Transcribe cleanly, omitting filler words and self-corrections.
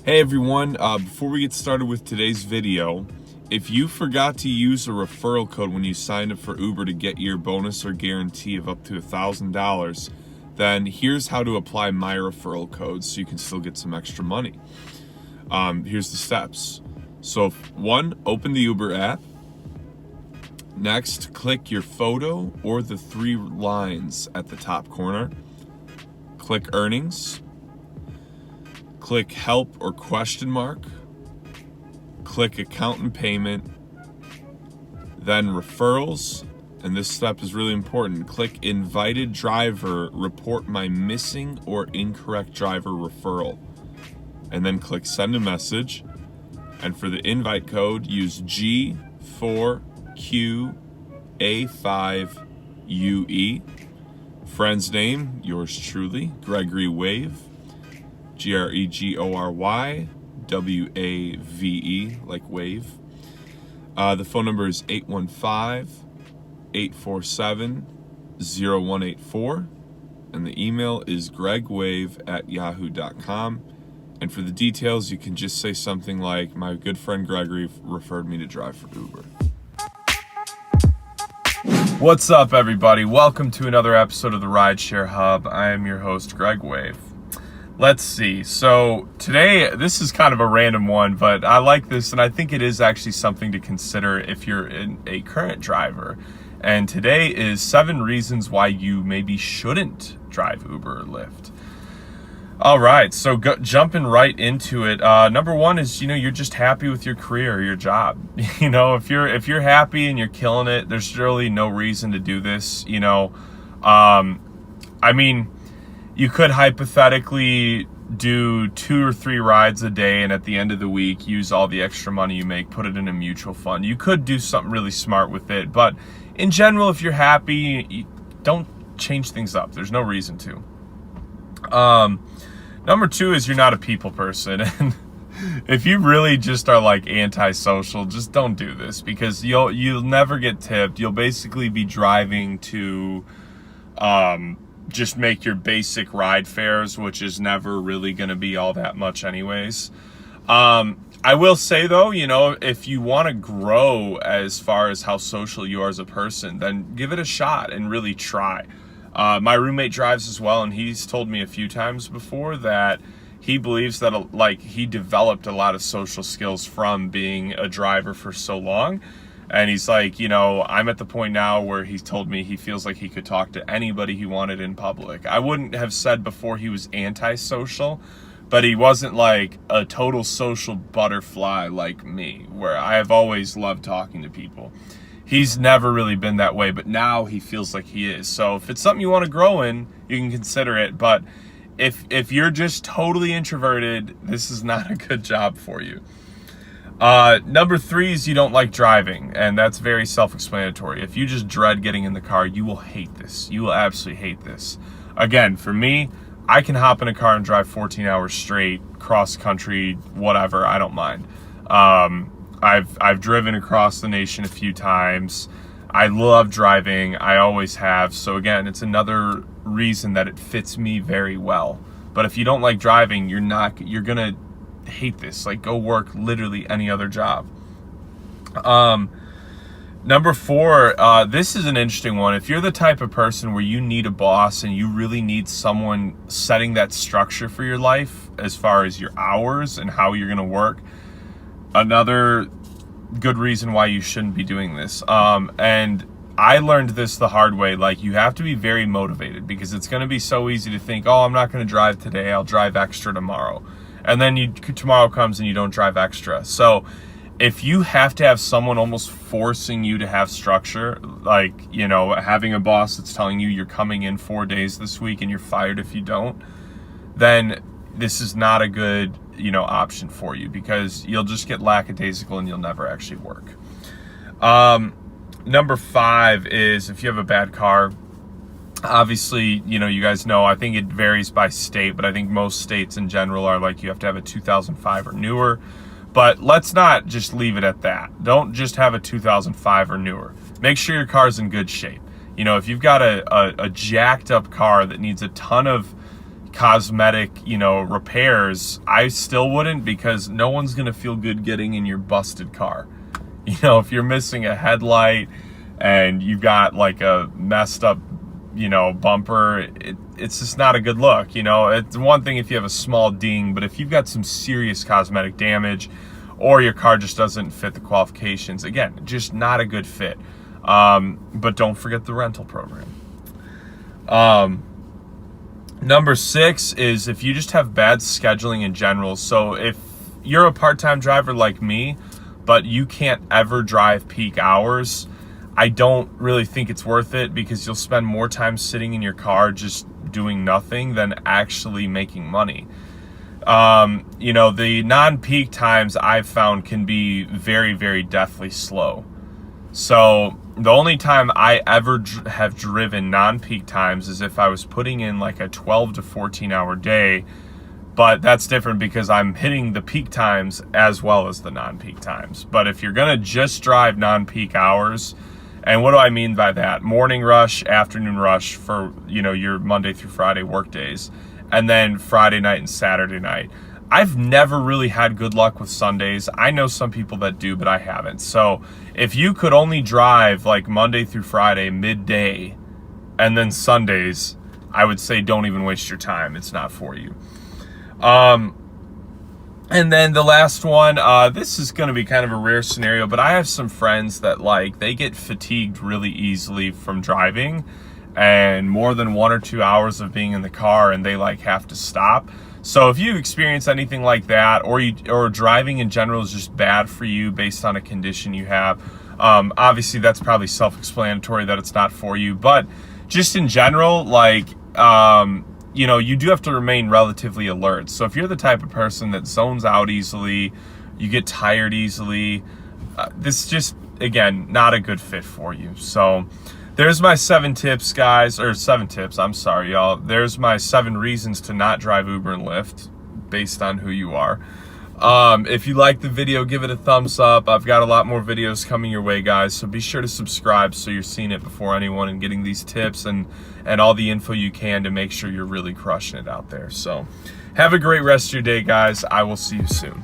Hey everyone, before we get started with today's video, if you forgot to use a referral code when you signed up for Uber to get your bonus or guarantee of up to $1,000, then here's how to apply my referral code so you can still get some extra money. Here's the steps. So 1, open the Uber app. Next, click your photo or the 3 lines at the top corner. Click earnings. Click help or question mark. Click account and payment. Then referrals. And this step is really important. Click invited driver, report my missing or incorrect driver referral. And then click send a message. And for the invite code, use G4QA5UE. Friend's name, yours truly, Gregory Wave. GREGORYWAVE, like wave. The phone number is 815-847-0184. And the email is gregwave@yahoo.com. And for the details, you can just say something like, my good friend Gregory referred me to drive for Uber. What's up, everybody? Welcome to another episode of the Rideshare Hub. I am your host, Greg Wave. Let's see. So today, this is kind of a random one, but I like this, and I think it is actually something to consider if you're a current driver. And today is 7 reasons why you maybe shouldn't drive Uber or Lyft. All right, so jumping right into it. Number 1 is, you're just happy with your career or your job. If you're happy and you're killing it, there's really no reason to do this. You could hypothetically do 2 or 3 rides a day, and at the end of the week, use all the extra money you make, put it in a mutual fund. You could do something really smart with it, but in general, if you're happy, don't change things up. There's no reason to. Number 2 is you're not a people person, and if you really just are like antisocial, just don't do this, because you'll never get tipped. You'll basically be driving to just make your basic ride fares, which is never really going to be all that much anyways. I will say though, if you want to grow as far as how social you are as a person, then give it a shot and really try. My roommate drives as well, and he's told me a few times before that he believes that he developed a lot of social skills from being a driver for so long. And he's like, I'm at the point now where he's told me he feels like he could talk to anybody he wanted in public. I wouldn't have said before he was antisocial, but he wasn't like a total social butterfly like me, where I have always loved talking to people. He's never really been that way, but now he feels like he is. So if it's something you want to grow in, you can consider it. But if you're just totally introverted, this is not a good job for you. Number 3 is you don't like driving, and that's very self-explanatory. If you just dread getting in the car, you will hate this. You will absolutely hate this. Again, for me, I can hop in a car and drive 14 hours straight, cross country, whatever. I don't mind. I've driven across the nation a few times. I love driving. I always have. So again, it's another reason that it fits me very well. But if you don't like driving, you're gonna hate this. Like, go work literally any other job. Number 4, this is an interesting one. If you're the type of person where you need a boss and you really need someone setting that structure for your life as far as your hours and how you're gonna work, another good reason why you shouldn't be doing this. And I learned this the hard way. Like, you have to be very motivated, because it's gonna be so easy to think, oh, I'm not gonna drive today, I'll drive extra tomorrow. And then tomorrow comes and you don't drive extra. So if you have to have someone almost forcing you to have structure, like, having a boss that's telling you you're coming in 4 days this week and you're fired if you don't, then this is not a good, option for you, because you'll just get lackadaisical and you'll never actually work. Number 5 is if you have a bad car. Obviously, you guys know, I think it varies by state, but I think most states in general are like, you have to have a 2005 or newer. But let's not just leave it at that. Don't just have a 2005 or newer. Make sure your car's in good shape. If you've got a jacked up car that needs a ton of cosmetic, you know, repairs, I still wouldn't, because no one's gonna feel good getting in your busted car. You know, if you're missing a headlight and you've got like a messed up, you know, bumper, it's just not a good look. You know, it's one thing if you have a small ding, but if you've got some serious cosmetic damage, or your car just doesn't fit the qualifications, again, just not a good fit. But don't forget the rental program. Number 6 is if you just have bad scheduling in general. So if you're a part-time driver like me, but you can't ever drive peak hours, I don't really think it's worth it, because you'll spend more time sitting in your car just doing nothing than actually making money. You know, the non-peak times I've found can be very, very deathly slow. So the only time I ever have driven non-peak times is if I was putting in like a 12 to 14 hour day, but that's different because I'm hitting the peak times as well as the non-peak times. But if you're gonna just drive non-peak hours, and what do I mean by that? Morning rush, afternoon rush for, you know, your Monday through Friday work days, and then Friday night and Saturday night. I've never really had good luck with Sundays. I know some people that do, but I haven't. So if you could only drive like Monday through Friday midday and then Sundays, I would say don't even waste your time. It's not for you. And then the last one, this is going to be kind of a rare scenario, but I have some friends that like, they get fatigued really easily from driving, and more than 1 or 2 hours of being in the car, and they like have to stop. So if you experience anything like that, or driving in general is just bad for you based on a condition you have, obviously that's probably self-explanatory that it's not for you, but just in general, like, you know, you do have to remain relatively alert. So if you're the type of person that zones out easily, you get tired easily, this is just, again, not a good fit for you. So there's my 7 tips, guys, or 7 tips, I'm sorry, y'all. There's my 7 reasons to not drive Uber and Lyft based on who you are. If you like the video, give it a thumbs up. I've got a lot more videos coming your way, guys, so be sure to subscribe so you're seeing it before anyone and getting these tips and all the info you can to make sure you're really crushing it out there. So have a great rest of your day, guys. I will see you soon.